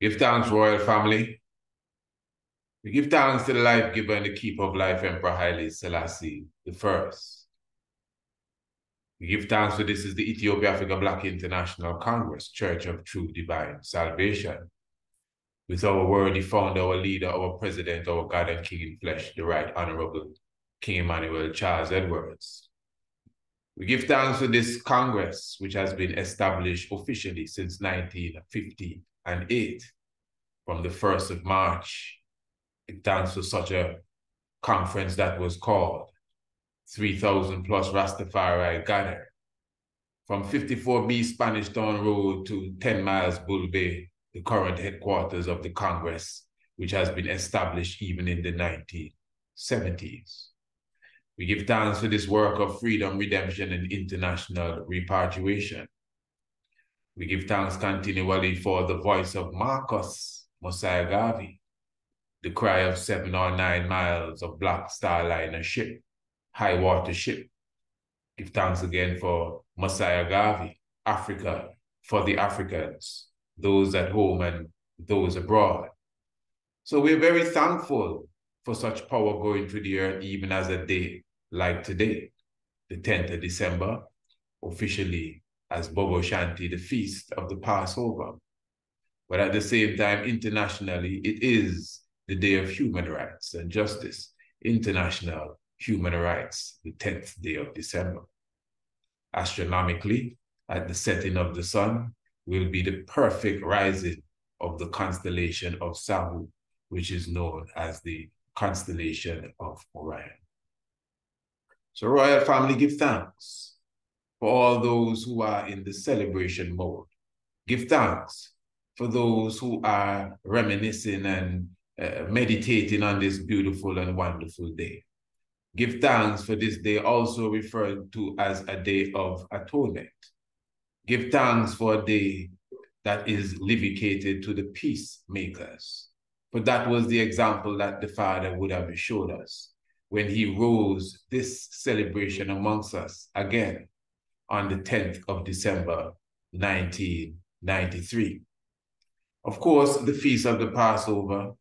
Give thanks, royal family. We give thanks to the life giver and the keeper of life, Emperor Haile Selassie I. We give thanks for this is the Ethiopia Africa Black International Congress, Church of True Divine Salvation. With our worthy founder, our leader, our president, our God and King in flesh, the Right Honorable King Emmanuel Charles Edwards. We give thanks for this Congress, which has been established officially since 1958, from the 1st of March. Give thanks for such a conference that was called 3,000 plus Rastafari gathered from 54B Spanish Town Road to 10 miles Bull Bay, the current headquarters of the Congress, which has been established even in the 1970s. We give thanks for this work of freedom, redemption, and international repatriation. We give thanks continually for the voice of Marcus Mosiah Garvey, the cry of 7 or 9 miles of Black Star Liner ship, high water ship. Give thanks again for Mosiah Garvey, Africa for the Africans, those at home and those abroad. So we're very thankful for such power going through the earth, even as a day like today, the 10th of December, officially as Bobo Shanti, the feast of the Passover. But at the same time, internationally, it is the Day of Human Rights and Justice, International Human Rights, the 10th day of December. Astronomically, at the setting of the sun, will be the perfect rising of the constellation of Sahu, which is known as the constellation of Orion. So, royal family, give thanks for all those who are in the celebration mode. Give thanks for those who are reminiscing and meditating on this beautiful and wonderful day. Give thanks for this day, also referred to as a day of atonement. Give thanks for a day that is dedicated to the peacemakers. For that was the example that the Father would have showed us when he rose this celebration amongst us again on the 10th of December, 1993. Of course, the Feast of the Passover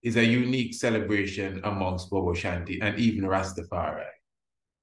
is a unique celebration amongst Bobo Shanti and even Rastafari.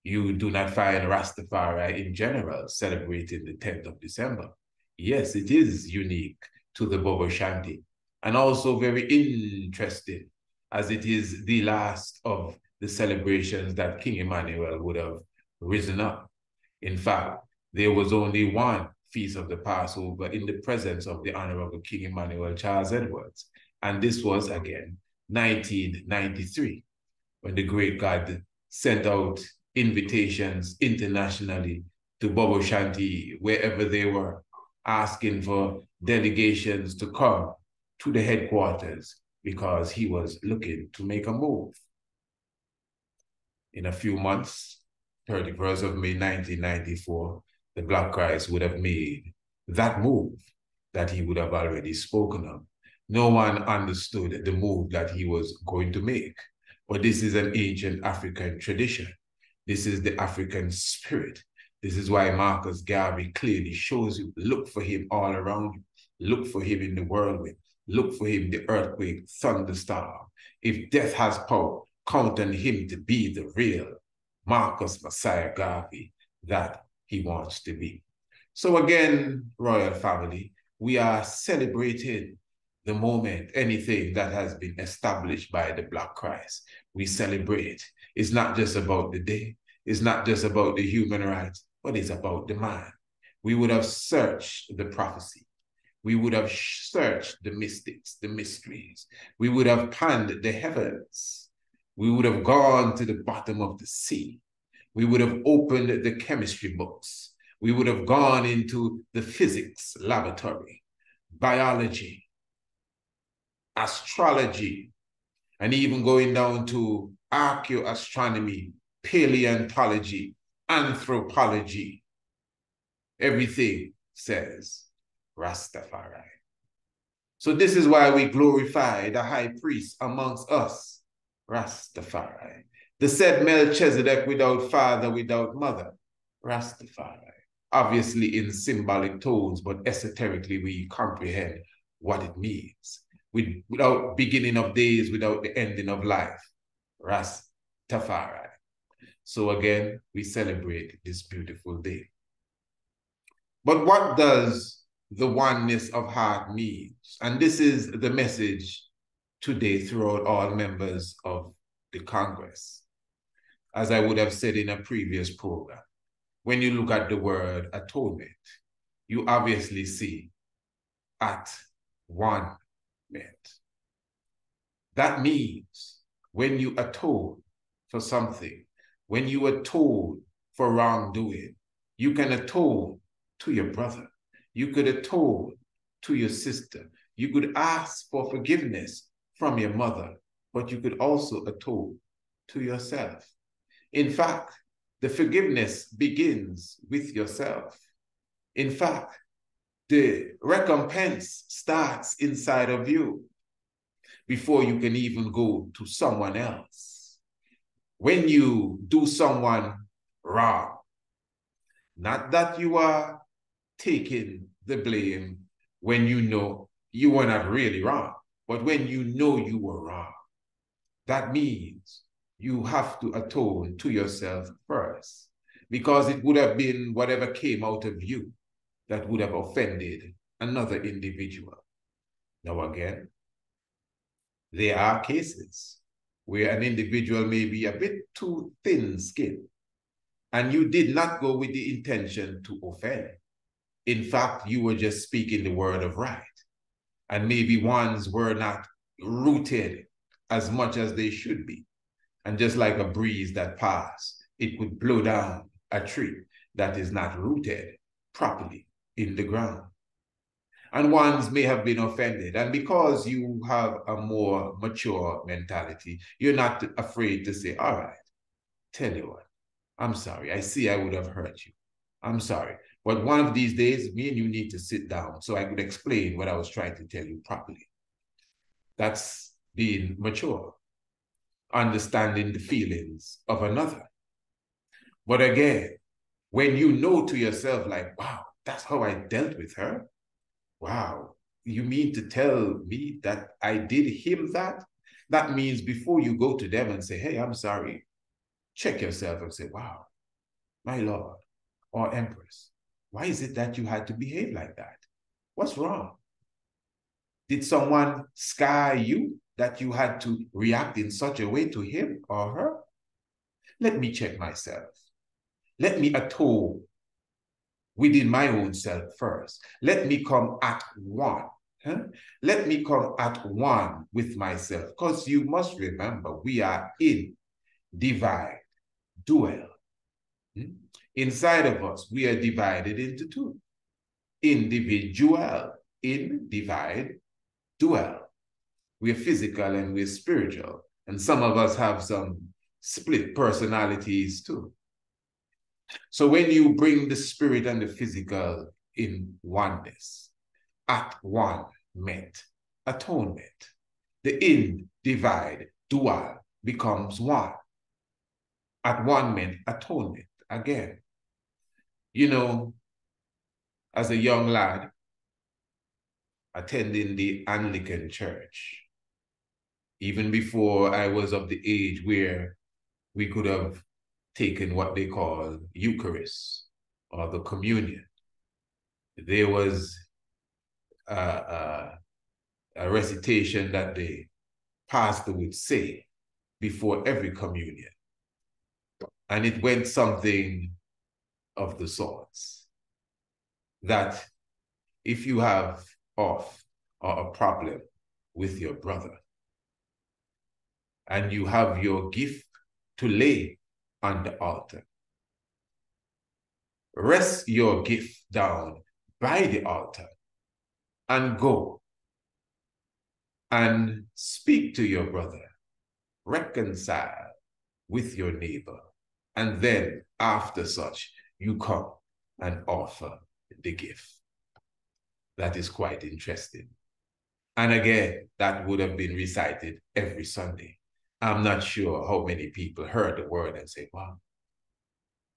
You do not find Rastafari in general celebrating the 10th of December. Yes, it is unique to the Bobo Shanti and also very interesting, as it is the last of the celebrations that King Emmanuel would have risen up. In fact, there was only one Feast of the Passover in the presence of the Honorable King Emmanuel Charles Edwards. And this was, again, 1993, when the great God sent out invitations internationally to Bobo Shanti, wherever they were, asking for delegations to come to the headquarters because he was looking to make a move. In a few months, 31st of May 1994, the Black Christ would have made that move that he would have already spoken of. No one understood the move that he was going to make. But this is an ancient African tradition. This is the African spirit. This is why Marcus Garvey clearly shows you, look for him all around you. Look for him in the whirlwind. Look for him, the earthquake, thunderstorm. If death has power, count on him to be the real Marcus Mosiah Garvey that he wants to be. So again, royal family, we are celebrating the moment, anything that has been established by the Black Christ. We celebrate. It's not just about the day. It's not just about the human rights, but it's about the man. We would have searched the prophecy. We would have searched the mystics, the mysteries. We would have panned the heavens. We would have gone to the bottom of the sea. We would have opened the chemistry books. We would have gone into the physics laboratory, biology, astrology, and even going down to archaeoastronomy, paleontology, anthropology. Everything says Rastafari. So this is why we glorify the high priest amongst us, Rastafari. The said Melchizedek without father, without mother, Rastafari. Obviously in symbolic tones, but esoterically we comprehend what it means. without beginning of days, without the ending of life. Rastafari. So again, we celebrate this beautiful day. But what does the oneness of heart mean? And this is the message today throughout all members of the Congress. As I would have said in a previous program, when you look at the word atonement, you obviously see at one meant. That means when you atone for something, when you atone for wrongdoing, you can atone to your brother. You could atone to your sister. You could ask for forgiveness from your mother, but you could also atone to yourself. In fact, the forgiveness begins with yourself. In fact, the recompense starts inside of you before you can even go to someone else. When you do someone wrong, not that you are taking the blame when you know you were not really wrong, but when you know you were wrong, that means you have to atone to yourself first, because it would have been whatever came out of you that would have offended another individual. Now again, there are cases where an individual may be a bit too thin-skinned, and you did not go with the intention to offend. In fact, you were just speaking the word of right, and maybe ones were not rooted as much as they should be. And just like a breeze that passed, it could blow down a tree that is not rooted properly in the ground. And ones may have been offended. And because you have a more mature mentality, you're not afraid to say, all right, tell you what, I'm sorry. I see I would have hurt you. I'm sorry. But one of these days, me and you need to sit down so I could explain what I was trying to tell you properly. That's being mature, understanding the feelings of another. But again, when you know to yourself, like, wow, that's how I dealt with her. Wow, you mean to tell me that I did him that? That means before you go to them and say, hey, I'm sorry, check yourself and say, wow, my Lord or Empress, why is it that you had to behave like that? What's wrong? Did someone scar you that you had to react in such a way to him or her? Let me check myself. Let me atone within my own self first. Let me come at one. Let me come at one with myself. Because you must remember, we are in divide, dual. Inside of us, we are divided into two. Individual, in, divide, dual. We're physical and we're spiritual. And some of us have some split personalities too. So when you bring the spirit and the physical in oneness, at one meant atonement. The in, divide, dual becomes one. At one meant atonement again. You know, as a young lad attending the Anglican church, even before I was of the age where we could have taken what they call Eucharist or the communion, there was a recitation that the pastor would say before every communion. And it went something of the sorts that if you have off or a problem with your brother and you have your gift to lay on the altar, rest your gift down by the altar and go and speak to your brother, reconcile with your neighbor, and then after such, you come and offer the gift. That is quite interesting. And again, that would have been recited every Sunday. I'm not sure how many people heard the word and say, wow,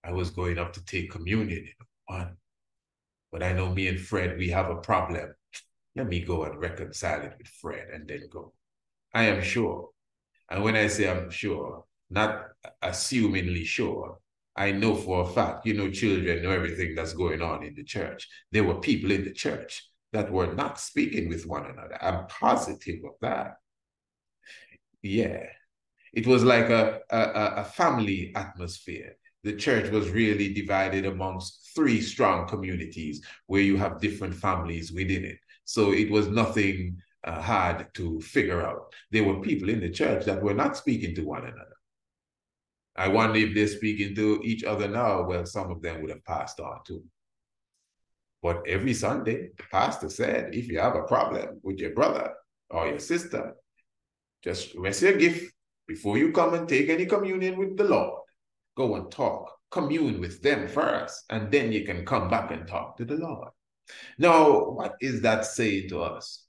I was going up to take communion in one. But I know me and Fred, we have a problem. Let me go and reconcile it with Fred and then go. I am sure. And when I say I'm sure, not assumingly sure, I know for a fact, children know everything that's going on in the church. There were people in the church that were not speaking with one another. I'm positive of that. Yeah. It was like a family atmosphere. The church was really divided amongst three strong communities where you have different families within it. So it was nothing hard to figure out. There were people in the church that were not speaking to one another. I wonder if they're speaking to each other now. Well, some of them would have passed on too. But every Sunday, the pastor said, if you have a problem with your brother or your sister, just rest your gift before you come and take any communion with the Lord. Go and talk, commune with them first, and then you can come back and talk to the Lord. Now, what is that saying to us?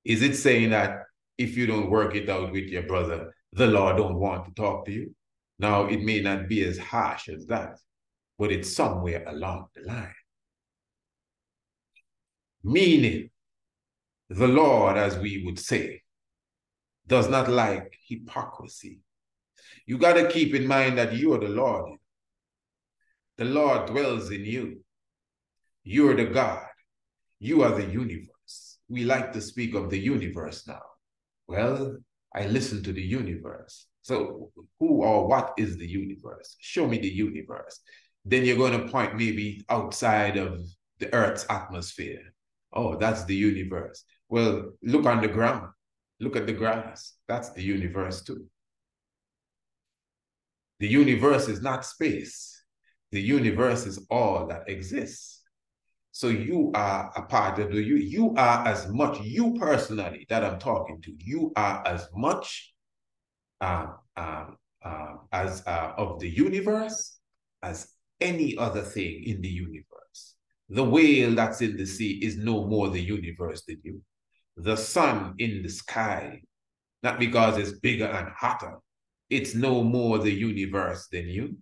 Is it saying that if you don't work it out with your brother, the Lord don't want to talk to you? Now, it may not be as harsh as that, but it's somewhere along the line. Meaning, the Lord, as we would say, does not like hypocrisy. You got to keep in mind that you are the Lord. The Lord dwells in you. You're the God. You are the universe. We like to speak of the universe now. Well, I listen to the universe. So who or what is the universe? Show me the universe. Then you're going to point maybe outside of the Earth's atmosphere. Oh, that's the universe. Well, look on the ground. Look at the grass. That's the universe too. The universe is not space. The universe is all that exists. So you are a part of the you are as much, you personally that I'm talking to, you are as much as of the universe as any other thing in the universe. The whale that's in the sea is no more the universe than you. The sun in the sky, not because it's bigger and hotter, it's no more the universe than you.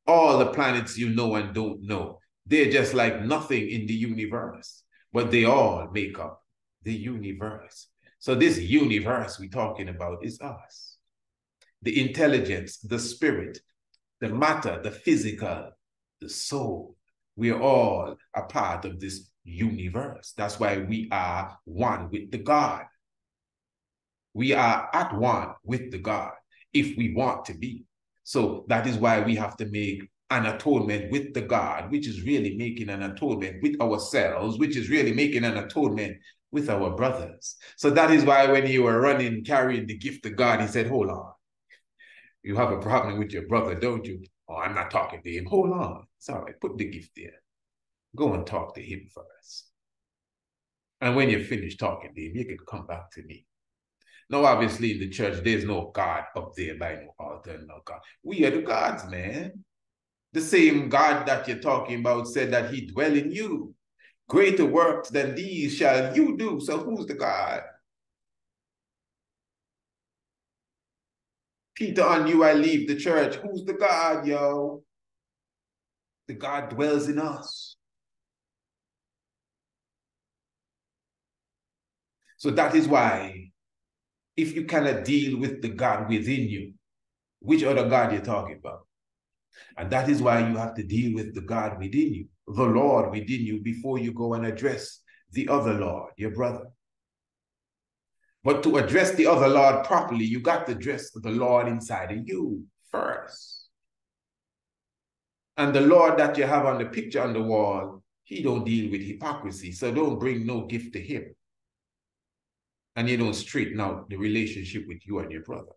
All the planets you know and don't know, they're just like nothing in the universe, but they all make up the universe. So this universe we're talking about is us. The intelligence, the spirit, the matter, the physical, the soul, we're all a part of this universe. That's why we are one with the God. We are at one with the God if we want to be. So that is why we have to make an atonement with the God, which is really making an atonement with ourselves, which is really making an atonement with our brothers. So that is why when you were running, carrying the gift of God, he said, hold on. You have a problem with your brother, don't you? Oh, I'm not talking to him. Hold on. It's all right. Put the gift there. Go and talk to him first. And when you finish talking to him, you can come back to me. Now, obviously, in the church, there's no God up there by no altar, no God. We are the gods, man. The same God that you're talking about said that he dwell in you. Greater works than these shall you do. So who's the God? Peter, on you I leave the church. Who's the God, yo? The God dwells in us. So that is why, if you cannot deal with the God within you, which other God you're talking about? And that is why you have to deal with the God within you, the Lord within you, before you go and address the other Lord, your brother. But to address the other Lord properly, you got to address the Lord inside of you first. And the Lord that you have on the picture on the wall, he don't deal with hypocrisy. So don't bring no gift to him. And you don't straighten out the relationship with you and your brother.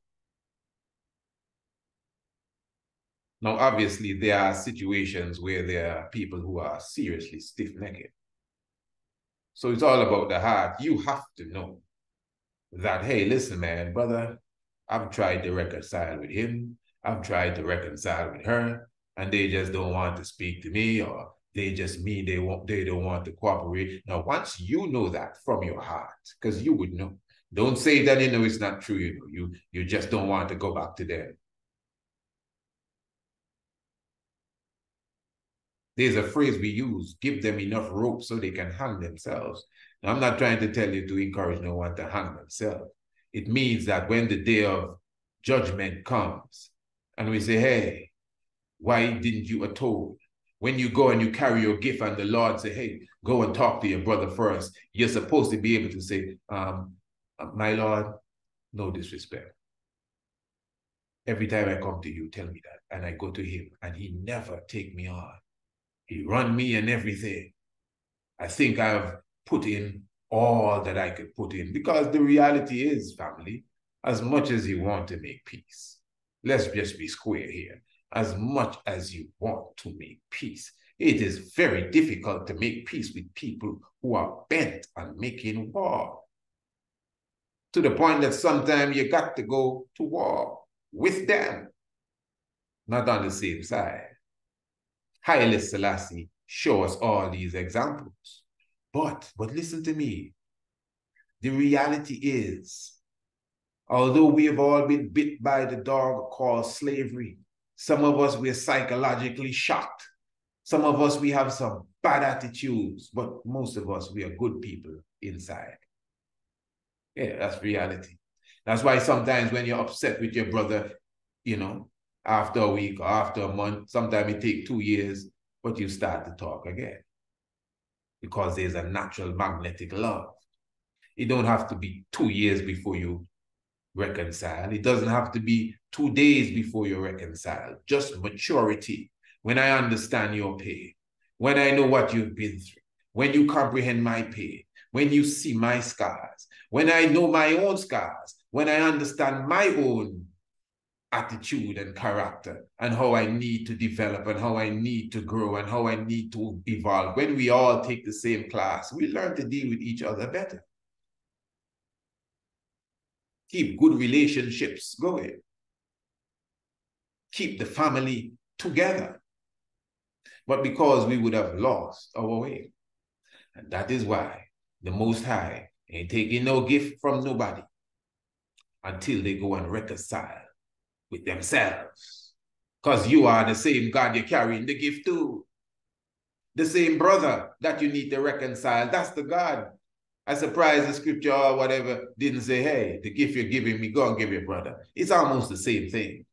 Now, obviously, there are situations where there are people who are seriously stiff-necked. So it's all about the heart. You have to know that, hey, listen, man, brother, I've tried to reconcile with him. I've tried to reconcile with her, and they just don't want to speak to me, or they just mean they don't want to cooperate. Now, once you know that from your heart, because you would know, don't say that you know it's not true. You just don't want to go back to them. There's a phrase we use, give them enough rope so they can hang themselves. Now, I'm not trying to tell you to encourage no one to hang themselves. It means that when the day of judgment comes and we say, hey, why didn't you atone? When you go and you carry your gift and the Lord say, hey, go and talk to your brother first, you're supposed to be able to say, my Lord, no disrespect. Every time I come to you, tell me that. And I go to him and he never take me on. He run me and everything. I think I've put in all that I could put in, because the reality is, family, as much as you want to make peace, let's just be square here. As much as you want to make peace, it is very difficult to make peace with people who are bent on making war. To the point that sometimes you got to go to war with them, not on the same side. Haile Selassie show us all these examples. But listen to me. The reality is, although we have all been bit by the dog called slavery, some of us, we're psychologically shocked. Some of us, we have some bad attitudes, but most of us, we are good people inside. Yeah, that's reality. That's why sometimes when you're upset with your brother, you know, after a week or after a month, sometimes it takes 2 years, but you start to talk again. Because there's a natural magnetic love. It don't have to be 2 years before you reconcile. It doesn't have to be 2 days before you reconcile. Just maturity. When I understand your pain, when I know what you've been through, when you comprehend my pain, when you see my scars, when I know my own scars, when I understand my own attitude and character and how I need to develop and how I need to grow and how I need to evolve. When we all take the same class, we learn to deal with each other better. Keep good relationships going. Keep the family together. But because we would have lost our way. And that is why the Most High ain't taking no gift from nobody until they go and reconcile with themselves. Because you are the same God you're carrying the gift to. The same brother that you need to reconcile, that's the God. I'm surprised the scripture or whatever didn't say, hey, the gift you're giving me, go and give your brother. It's almost the same thing.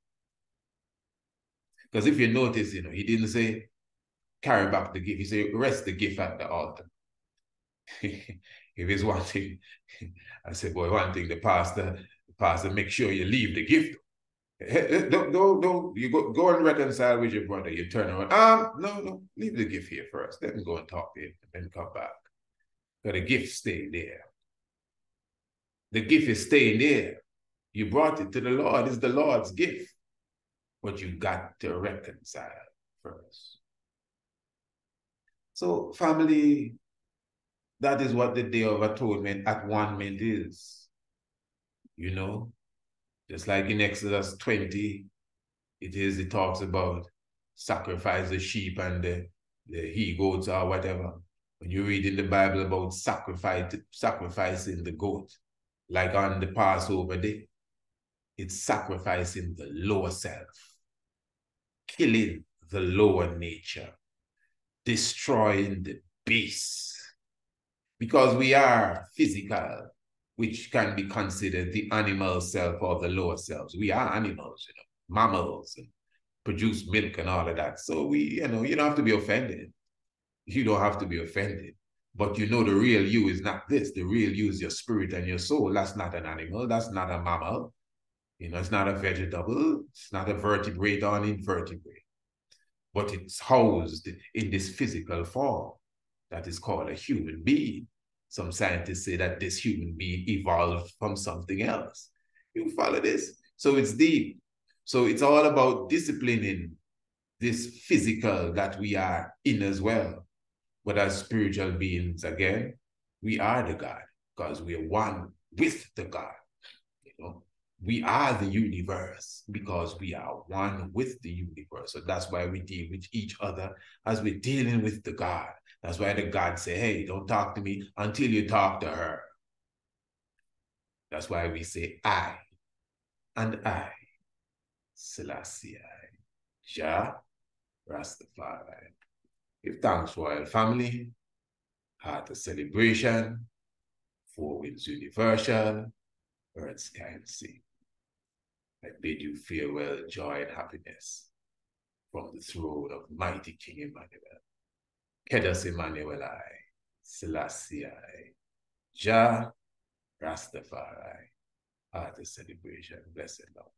Because if you notice, you know, he didn't say, carry back the gift. He said, rest the gift at the altar. If it's one thing, I said, boy, one thing, the pastor, make sure you leave the gift. Don't you go and reconcile with your brother. You turn around. No, leave the gift here first. Then go and talk to him and then come back. But the gift stay there. The gift is staying there. You brought it to the Lord. It's the Lord's gift. But you got to reconcile first. So, family, that is what the Day of Atonement at one mint is. You know, just like in Exodus 20, it talks about sacrifice the sheep and the he-goats or whatever. When you read in the Bible about sacrificing the goat, like on the Passover day, it's sacrificing the lower self, killing the lower nature, destroying the beast. Because we are physical, which can be considered the animal self or the lower selves. We are animals, you know, mammals, and produce milk and all of that. So we, you know, you don't have to be offended. You don't have to be offended. But you know the real you is not this. The real you is your spirit and your soul. That's not an animal. That's not a mammal. You know, it's not a vegetable. It's not a vertebrate or an invertebrate. But it's housed in this physical form that is called a human being. Some scientists say that this human being evolved from something else. You follow this? So it's deep. So it's all about disciplining this physical that we are in as well. But as spiritual beings, again, we are the God because we are one with the God. You know, we are the universe because we are one with the universe. So that's why we deal with each other as we're dealing with the God. That's why the God say, hey, don't talk to me until you talk to her. That's why we say I and I, Selassie, Jah, Rastafari. Give thanks, royal family. Heart of celebration. Four winds universal. Earth, sky, and sea. I bid you farewell, joy, and happiness from the throne of mighty King Emmanuel. Kedas Emmanuel I, Selassie I, Jah Rastafari. Heart of celebration. Blessed Lord.